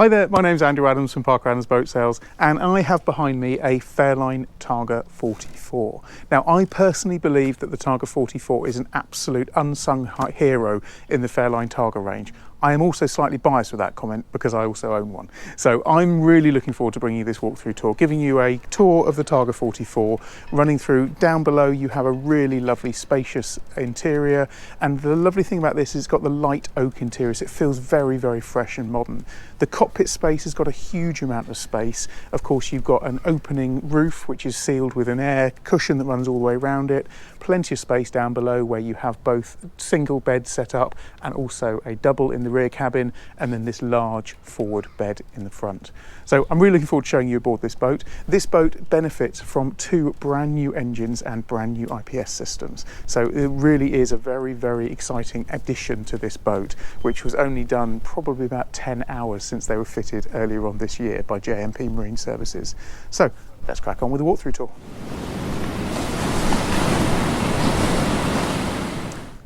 Hi there, my name's Andrew Adams from Parker Adams Boat Sales, and I have behind me a Fairline Targa 44. Now, I personally believe that the Targa 44 is an absolute unsung hero in the Fairline Targa range. I am also slightly biased with that comment because I also own one. So I'm really looking forward to bringing you this walkthrough tour, giving you a tour of the Targa 44, running through. Down below you have a really lovely spacious interior, and the lovely thing about this is it's got the light oak interior, so it feels very, very fresh and modern. The cockpit space has got a huge amount of space. Of course, you've got an opening roof which is sealed with an air cushion that runs all the way around it. Plenty of space down below where you have both single beds set up and also a double in the rear cabin, and then this large forward bed in the front. So I'm really looking forward to showing you aboard this boat. This boat benefits from two brand new engines and brand new IPS systems. So it really is a very, very exciting addition to this boat, which was only done probably about 10 hours since they were fitted earlier on this year by JMP Marine Services. So let's crack on with the walkthrough tour.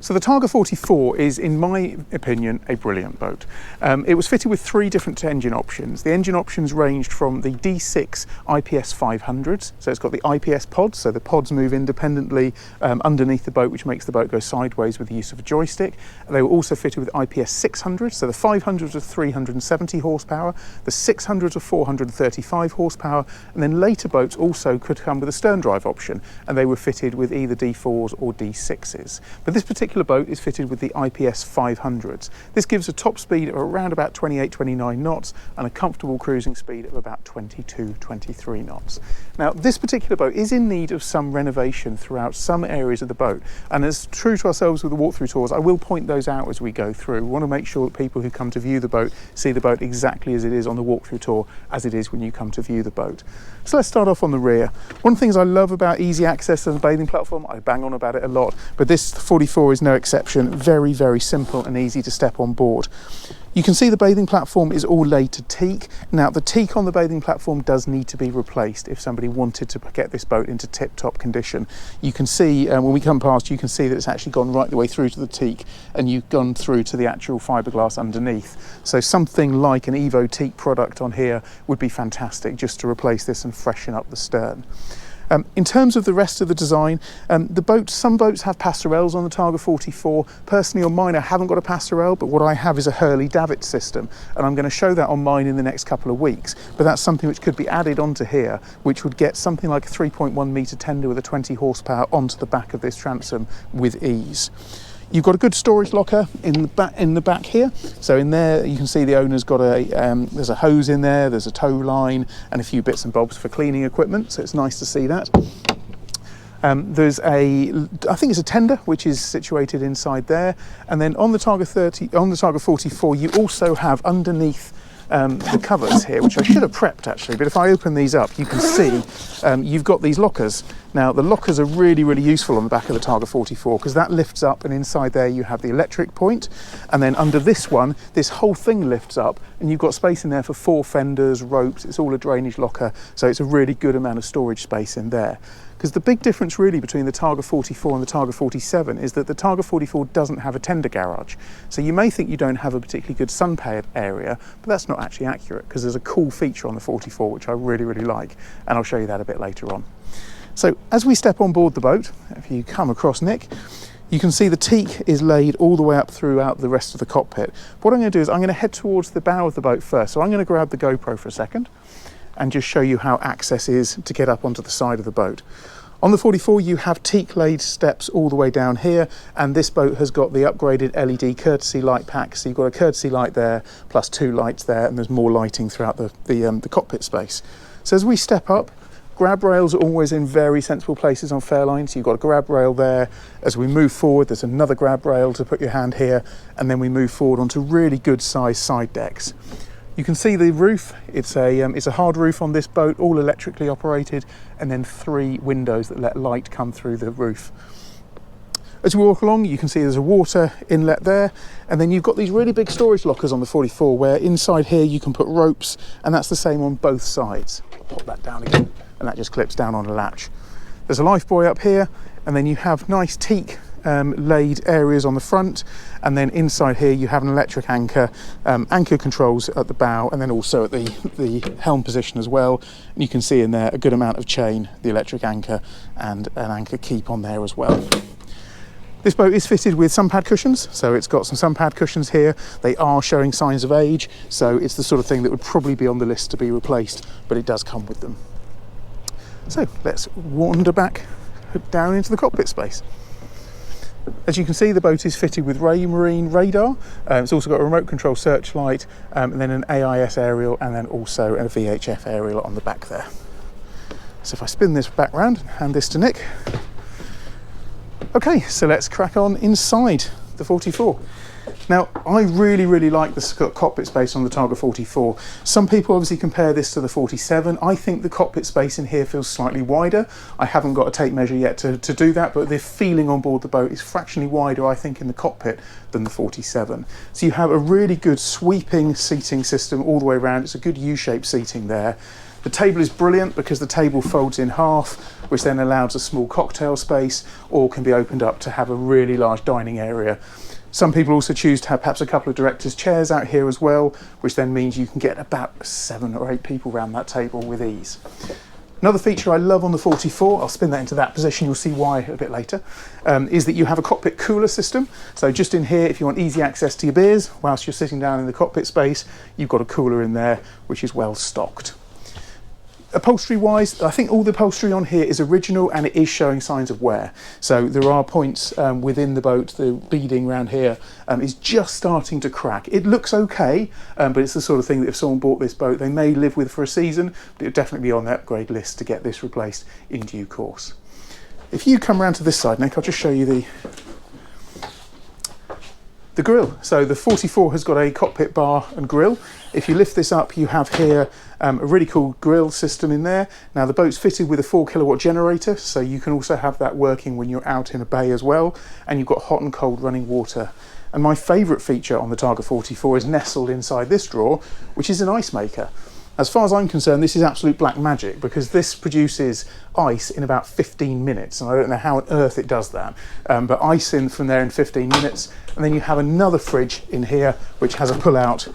So the Targa 44 is, in my opinion, a brilliant boat. It was fitted with three different engine options. The engine options ranged from the D6 IPS500s, so it's got the IPS pods, so the pods move independently underneath the boat, which makes the boat go sideways with the use of a joystick. They were also fitted with IPS600, so the 500s are 370 horsepower, the 600s are 435 horsepower, and then later boats also could come with a stern drive option, and they were fitted with either D4s or D6s. But this particular boat is fitted with the IPS500s. This gives a top speed of around about 28-29 knots and a comfortable cruising speed of about 22-23 knots. Now, this particular boat is in need of some renovation throughout some areas of the boat, and as true to ourselves with the walkthrough tours, I will point those out as we go through. We want to make sure that people who come to view the boat see the boat exactly as it is on the walkthrough tour, as it is when you come to view the boat. So let's start off on the rear. One of the things I love about easy access to the bathing platform, I bang on about it a lot, but this 44 is no exception. Very, very simple and easy to step on board. You can see the bathing platform is all laid to teak. Now, the teak on the bathing platform does need to be replaced if somebody wanted to get this boat into tip-top condition. You can see, when we come past, you can see that it's actually gone right the way through to the teak, and you've gone through to the actual fiberglass underneath. So something like an Evo teak product on here would be fantastic just to replace this and freshen up the stern. In terms of the rest of the design, some boats have passerelles on the Targa 44. Personally, on mine, I haven't got a passerelle, but what I have is a Hurley-Davit system, and I'm going to show that on mine in the next couple of weeks. But that's something which could be added onto here, which would get something like a 3.1 metre tender with a 20 horsepower onto the back of this transom with ease. You've got a good storage locker in the back here. So in there you can see the owner's got there's a hose in there, there's a tow line and a few bits and bobs for cleaning equipment, so it's nice to see that. There's I think it's a tender which is situated inside there, and then on the Targa 44 you also have underneath the covers here, which I should have prepped actually, but if I open these up you can see you've got these lockers. Now, the lockers are really, really useful on the back of the Targa 44 because that lifts up, and inside there you have the electric point, and then under this one, this whole thing lifts up and you've got space in there for 4 fenders, ropes. It's all a drainage locker, so it's a really good amount of storage space in there. Because the big difference really between the Targa 44 and the Targa 47 is that the Targa 44 doesn't have a tender garage. So you may think you don't have a particularly good sunpad area, but that's not actually accurate because there's a cool feature on the 44 which I really, really like, and I'll show you that a bit later on. So as we step on board the boat, if you come across, Nick, you can see the teak is laid all the way up throughout the rest of the cockpit. What I'm going to do is I'm going to head towards the bow of the boat first. So I'm going to grab the GoPro for a second and just show you how access is to get up onto the side of the boat. On the 44 you have teak laid steps all the way down here, and this boat has got the upgraded LED courtesy light pack, so you've got a courtesy light there plus 2 lights there, and there's more lighting throughout the cockpit space. So as we step up, grab rails are always in very sensible places on Fairline, so you've got a grab rail there. As we move forward, there's another grab rail to put your hand here, and then we move forward onto really good sized side decks. You can see the roof. It's a hard roof on this boat, all electrically operated, and then 3 windows that let light come through the roof. As we walk along, you can see there's a water inlet there, and then you've got these really big storage lockers on the 44 where inside here you can put ropes, and that's the same on both sides. I'll pop that down again, and that just clips down on a latch. There's a life buoy up here, and then you have nice teak laid areas on the front, and then inside here you have an electric anchor, anchor controls at the bow, and then also at the helm position as well. And you can see in there a good amount of chain, the electric anchor, and an anchor keep on there as well. This boat is fitted with sun pad cushions, so it's got some sun pad cushions here. They are showing signs of age, so it's the sort of thing that would probably be on the list to be replaced, but it does come with them. So let's wander back down into the cockpit space. As you can see, the boat is fitted with Raymarine radar. It's also got a remote control searchlight, and then an AIS aerial, and then also a VHF aerial on the back there. So if I spin this back round and hand this to Nick. Okay, so let's crack on inside the 44. Now, I really like the cockpit space on the Targa 44. Some people obviously compare this to the 47. I think the cockpit space in here feels slightly wider. I haven't got a tape measure yet to do that, but the feeling on board the boat is fractionally wider, I think, in the cockpit than the 47. So you have a really good sweeping seating system all the way around. It's a good U-shaped seating there. The table is brilliant because the table folds in half, which then allows a small cocktail space, or can be opened up to have a really large dining area. Some people also choose to have perhaps a couple of directors' chairs out here as well, which then means you can get about 7 or 8 people around that table with ease. Another feature I love on the 44, I'll spin that into that position, you'll see why a bit later, is that you have a cockpit cooler system. So just in here, if you want easy access to your beers whilst you're sitting down in the cockpit space, you've got a cooler in there, which is well stocked. Upholstery wise, I think all the upholstery on here is original and it is showing signs of wear. So there are points within the boat, the beading around here is just starting to crack. It looks okay, but it's the sort of thing that if someone bought this boat, they may live with for a season, but it would definitely be on the upgrade list to get this replaced in due course. If you come around to this side, Nick, I'll just show you the grille. So the 44 has got a cockpit bar and grille. If you lift this up, you have here a really cool grille system in there. Now the boat's fitted with a 4 kilowatt generator, so you can also have that working when you're out in a bay as well, and you've got hot and cold running water. And my favourite feature on the Targa 44 is nestled inside this drawer, which is an ice maker. As far as I'm concerned, this is absolute black magic because this produces ice in about 15 minutes. And I don't know how on earth it does that, but ice in from there in 15 minutes. And then you have another fridge in here, which has a pull-out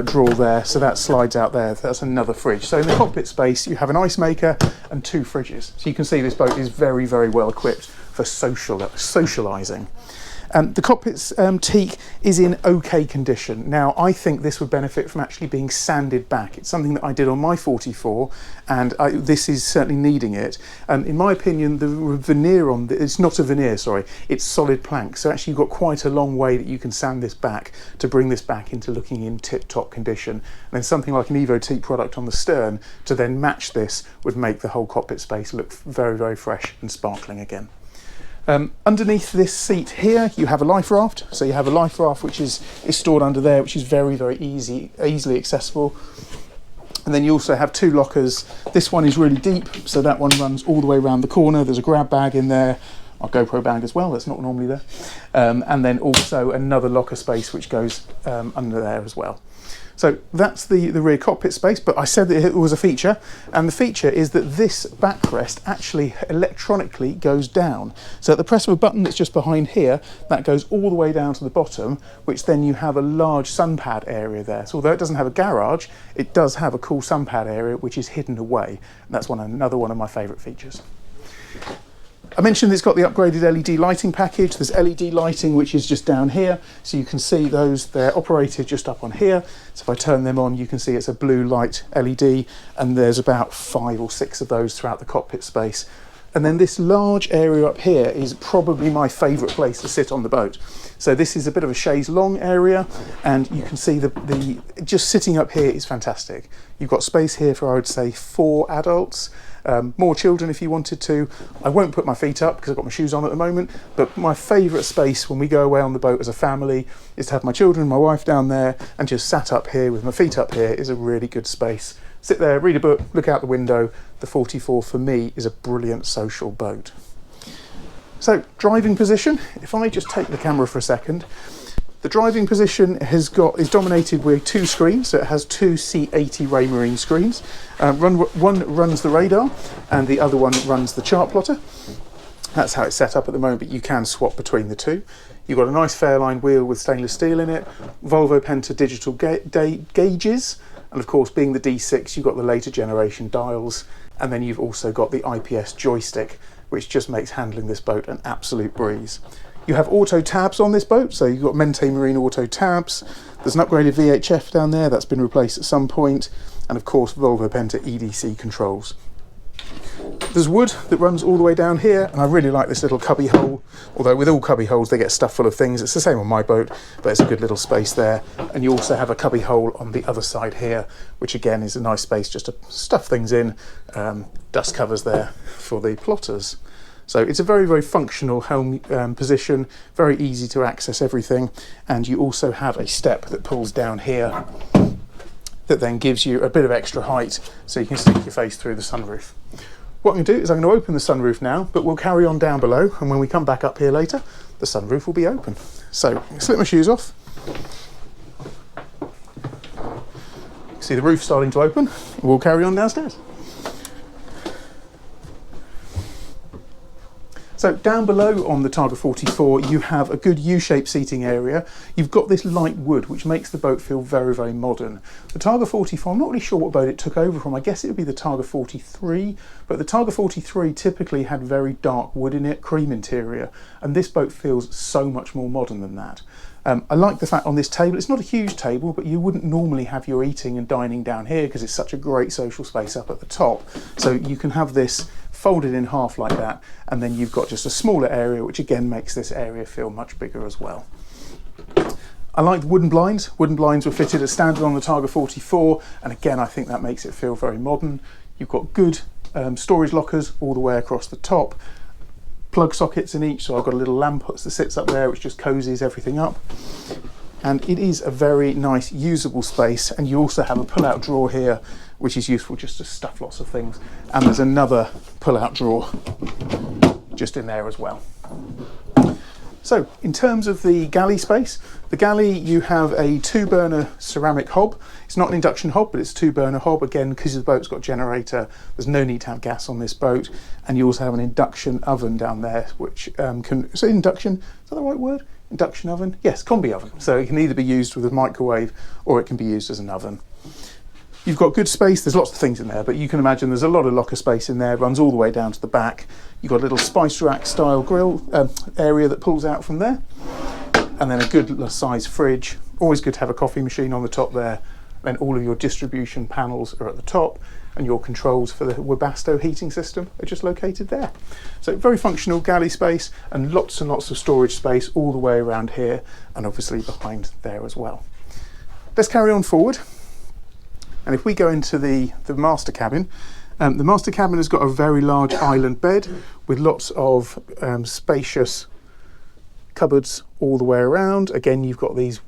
drawer there. So that slides out there. That's another fridge. So in the cockpit space, you have an ice maker and 2 fridges. So you can see this boat is very well equipped for socialising. The cockpit's teak is in okay condition. Now, I think this would benefit from actually being sanded back. It's something that I did on my 44, and this is certainly needing it. In my opinion, the veneer on it's not a veneer, sorry, it's solid plank. So actually you've got quite a long way that you can sand this back to bring this back into looking in tip-top condition. And then something like an Evo teak product on the stern to then match this would make the whole cockpit space look very fresh and sparkling again. Underneath this seat here, you have a life raft. So you have a life raft which is stored under there, which is very easily accessible. And then you also have 2 lockers. This one is really deep, so that one runs all the way around the corner. There's a grab bag in there, our GoPro bag as well, that's not normally there. And then also another locker space which goes under there as well. So that's the rear cockpit space, but I said that it was a feature, and the feature is that this backrest actually electronically goes down. So at the press of a button that's just behind here, that goes all the way down to the bottom, which then you have a large sun pad area there. So although it doesn't have a garage, it does have a cool sun pad area which is hidden away. And that's another one of my favourite features. I mentioned it's got the upgraded LED lighting package. There's LED lighting which is just down here, so you can see those, they're operated just up on here. So if I turn them on, you can see it's a blue light LED, and there's about 5 or 6 of those throughout the cockpit space. And then this large area up here is probably my favourite place to sit on the boat. So this is a bit of a chaise longue area, and you can see the just sitting up here is fantastic. You've got space here for, I would say, 4 adults. More children if you wanted to. I won't put my feet up because I've got my shoes on at the moment, but my favourite space when we go away on the boat as a family is to have my children and my wife down there, and just sat up here with my feet up here is a really good space. Sit there, read a book, look out the window. The 44 for me is a brilliant social boat. So driving position, if I just take the camera for a second, the driving position is dominated with 2 screens, so it has 2 C80 Raymarine screens. One runs the radar and the other one runs the chart plotter. That's how it's set up at the moment, but you can swap between the two. You've got a nice Fairline wheel with stainless steel in it, Volvo Penta digital gauges, and of course, being the D6, you've got the later generation dials, and then you've also got the IPS joystick, which just makes handling this boat an absolute breeze. You have auto tabs on this boat, so you've got Mente Marine auto tabs. There's an upgraded VHF down there that's been replaced at some point, and of course Volvo Penta EDC controls. There's wood that runs all the way down here, and I really like this little cubby hole, although with all cubby holes they get stuffed full of things. It's the same on my boat, but it's a good little space there. And you also have a cubby hole on the other side here, which again is a nice space just to stuff things in. Dust covers there for the plotters. So it's a very, very functional helm position, very easy to access everything. And you also have a step that pulls down here that then gives you a bit of extra height so you can stick your face through the sunroof. What I'm going to do is I'm going to open the sunroof now, but we'll carry on down below, and when we come back up here later, the sunroof will be open. So, slip my shoes off. See the roof starting to open. We'll carry on downstairs. So down below on the Targa 44, you have a good U-shaped seating area. You've got this light wood, which makes the boat feel very, very modern. The Targa 44, I'm not really sure what boat it took over from. I guess it would be the Targa 43, but the Targa 43 typically had very dark wood in it, cream interior, and this boat feels so much more modern than that. I like the fact on this table, it's not a huge table, but you wouldn't normally have your eating and dining down here because it's such a great social space up at the top. So you can have this folded in half like that, and then you've got just a smaller area, which again makes this area feel much bigger as well. I like the wooden blinds. Wooden blinds were fitted as standard on the Targa 44, and again, I think that makes it feel very modern. You've got good storage lockers all the way across the top. Plug sockets in each, so I've got a little lamp that sits up there which just cozies everything up, and it is a very nice usable space. And you also have a pull-out drawer here which is useful just to stuff lots of things, and there's another pull-out drawer just in there as well. So in terms of the galley space, the galley, you have a 2-burner ceramic hob. It's not an induction hob, but it's a 2-burner hob. Again, because the boat's got a generator, there's no need to have gas on this boat. And you also have an induction oven down there, which is induction, is that the right word? Induction oven? Yes, combi oven. So it can either be used with a microwave or it can be used as an oven. You've got good space, there's lots of things in there, but you can imagine there's a lot of locker space in there, runs all the way down to the back. You've got a little spice rack style grill area that pulls out from there, and then a good size fridge. Always good to have a coffee machine on the top there. Then all of your distribution panels are at the top, and your controls for the Webasto heating system are just located there. So very functional galley space, and lots of storage space all the way around here, and obviously behind there as well. Let's carry on forward. And if we go into the master cabin, the master cabin has got a very large island bed with lots of spacious cupboards all the way around. Again, you've got these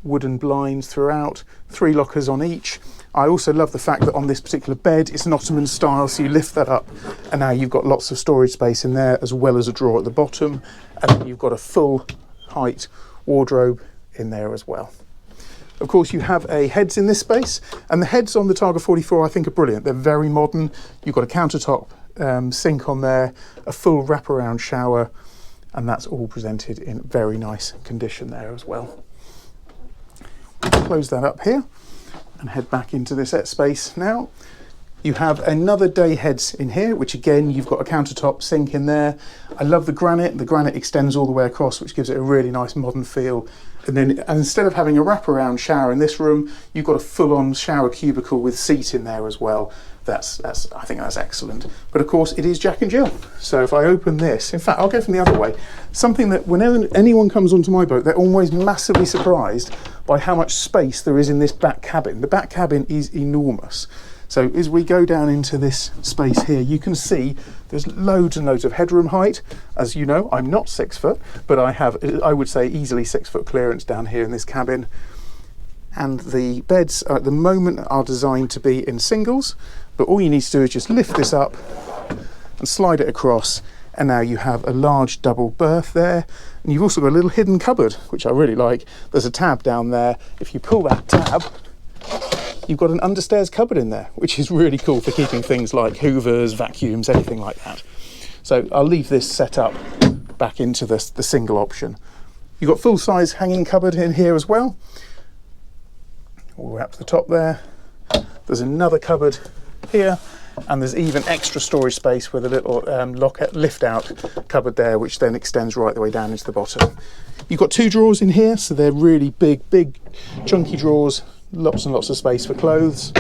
wooden blinds throughout, 3 lockers on each. I also love the fact that on this particular bed, it's an Ottoman style, so you lift that up, and now you've got lots of storage space in there, as well as a drawer at the bottom, and then you've got a full height wardrobe in there as well. Of course, you have a heads in this space, and the heads on the Targa 44 I think are brilliant. They're very modern. You've got a countertop sink on there, a full wraparound shower, and that's all presented in very nice condition there as well. Close that up here and head back into this space now. You have another day heads in here, which again, you've got a countertop sink in there. I love the granite. The granite extends all the way across, which gives it a really nice modern feel. And instead of having a wraparound shower in this room, you've got a full-on shower cubicle with seat in there as well. I think that's excellent. But of course, it is Jack and Jill. So if I open this, in fact, I'll go from the other way. Something that whenever anyone comes onto my boat, they're always massively surprised by how much space there is in this back cabin. The back cabin is enormous. So as we go down into this space here, you can see there's loads and loads of headroom height. As you know, I'm not 6 foot, but I have, I would say, easily 6 foot clearance down here in this cabin. And the beds at the moment are designed to be in singles, but all you need to do is just lift this up and slide it across, and now you have a large double berth there. And you've also got a little hidden cupboard, which I really like. There's a tab down there. If you pull that tab, you've got an understairs cupboard in there, which is really cool for keeping things like hoovers, vacuums, anything like that. So I'll leave this set up back into the single option. You've got full-size hanging cupboard in here as well, all the way up to the top there. There's another cupboard here, and there's even extra storage space with a little lift-out cupboard there, which then extends right the way down into the bottom. You've got 2 drawers in here, so they're really big, chunky drawers, lots and lots of space for clothes.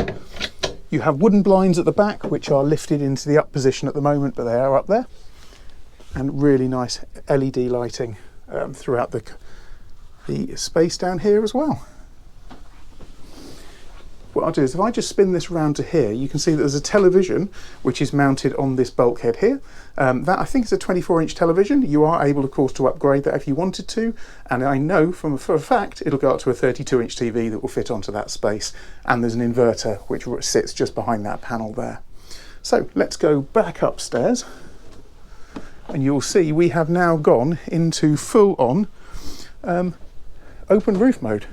You have wooden blinds at the back, which are lifted into the up position at the moment, but they are up there. And really nice LED lighting throughout the space down here as well. What I'll do is if I just spin this around to here, you can see that there's a television which is mounted on this bulkhead here. That I think is a 24-inch television. You are able, of course, to upgrade that if you wanted to, and I know for a fact it'll go up to a 32-inch TV that will fit onto that space, and there's an inverter which sits just behind that panel there. So let's go back upstairs, and you'll see we have now gone into full-on open roof mode.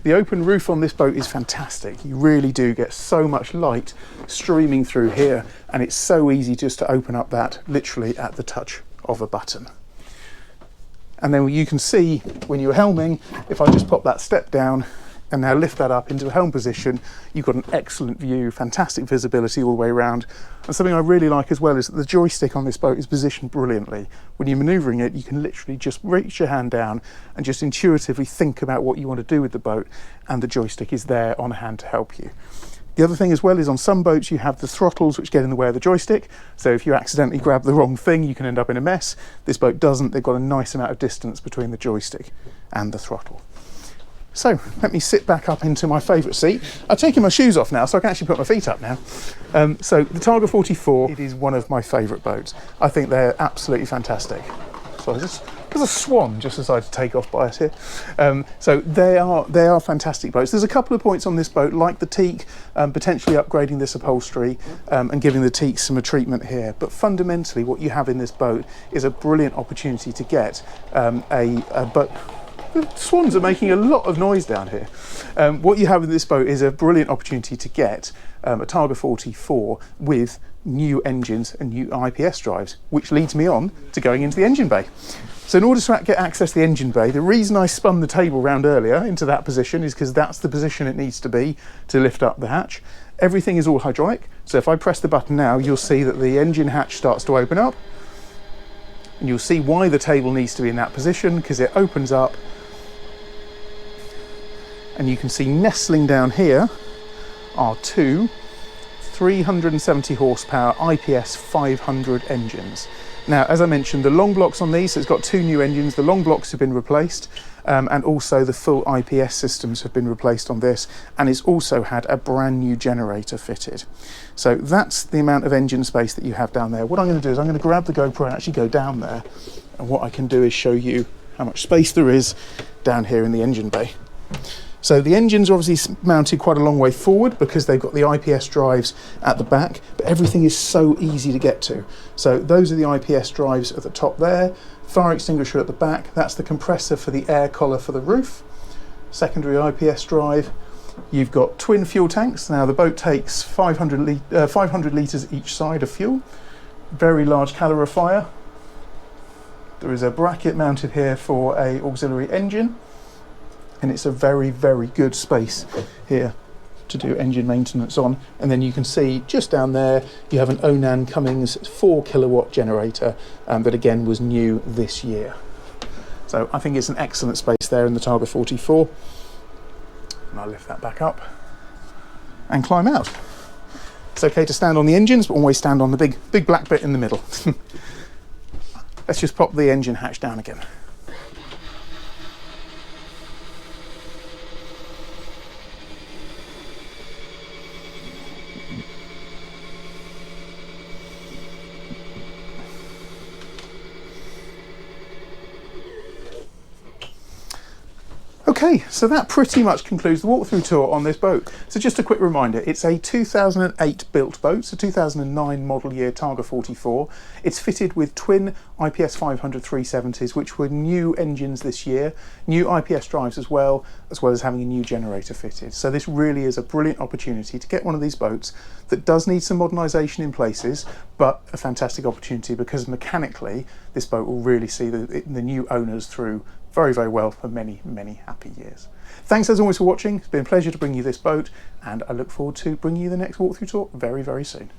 The open roof on this boat is fantastic. You really do get so much light streaming through here, and it's so easy just to open up that literally at the touch of a button. And then you can see when you're helming, if I just pop that step down and now lift that up into a helm position, you've got an excellent view, fantastic visibility all the way around. And something I really like as well is that the joystick on this boat is positioned brilliantly. When you're manoeuvring it, you can literally just reach your hand down and just intuitively think about what you want to do with the boat, and the joystick is there on hand to help you. The other thing as well is on some boats you have the throttles which get in the way of the joystick, so if you accidentally grab the wrong thing you can end up in a mess. This boat doesn't. They've got a nice amount of distance between the joystick and the throttle. So let me sit back up into my favourite seat. I've taken my shoes off now, so I can actually put my feet up now. So the Targa 44, it is one of my favourite boats. I think they're absolutely fantastic. So there's a swan just decided to take off by us here. So they are fantastic boats. There's a couple of points on this boat, like the teak, potentially upgrading this upholstery and giving the teak some treatment here. But fundamentally, what you have in this boat is a brilliant opportunity to get a boat. The swans are making a lot of noise down here. What you have in this boat is a brilliant opportunity to get a Targa 44 with new engines and new IPS drives, which leads me on to going into the engine bay. So in order to get access to the engine bay, the reason I spun the table round earlier into that position is because that's the position it needs to be to lift up the hatch. Everything is all hydraulic, so if I press the button now, you'll see that the engine hatch starts to open up, and you'll see why the table needs to be in that position, because it opens up. And you can see nestling down here are 2 370 horsepower IPS500 engines. Now, as I mentioned, the long blocks on these, so it's got 2 new engines. The long blocks have been replaced, and also the full IPS systems have been replaced on this, and it's also had a brand new generator fitted. So that's the amount of engine space that you have down there. What I'm going to do is I'm going to grab the GoPro and actually go down there, and what I can do is show you how much space there is down here in the engine bay. So the engines are obviously mounted quite a long way forward because they've got the IPS drives at the back, but everything is so easy to get to. So those are the IPS drives at the top there, fire extinguisher at the back, that's the compressor for the air collar for the roof, secondary IPS drive. You've got twin fuel tanks. Now the boat takes 500 litres each side of fuel, very large calorifier. There is a bracket mounted here for an auxiliary engine, and it's a very, very good space here to do engine maintenance on. And then you can see just down there you have an Onan Cummins 4 kilowatt generator that again was new this year. So I think it's an excellent space there in the Targa 44. And I'll lift that back up and climb out. It's okay to stand on the engines, but always stand on the big black bit in the middle. Let's just pop the engine hatch down again. Okay, so that pretty much concludes the walkthrough tour on this boat. So just a quick reminder, it's a 2008 built boat, so 2009 model year Targa 44. It's fitted with twin IPS500 370s, which were new engines this year, new IPS drives as well as having a new generator fitted. So this really is a brilliant opportunity to get one of these boats that does need some modernisation in places, but a fantastic opportunity because mechanically this boat will really see the new owners through very, very well for many, many happy years. Thanks as always for watching. It's been a pleasure to bring you this boat, and I look forward to bringing you the next walkthrough tour very, very soon.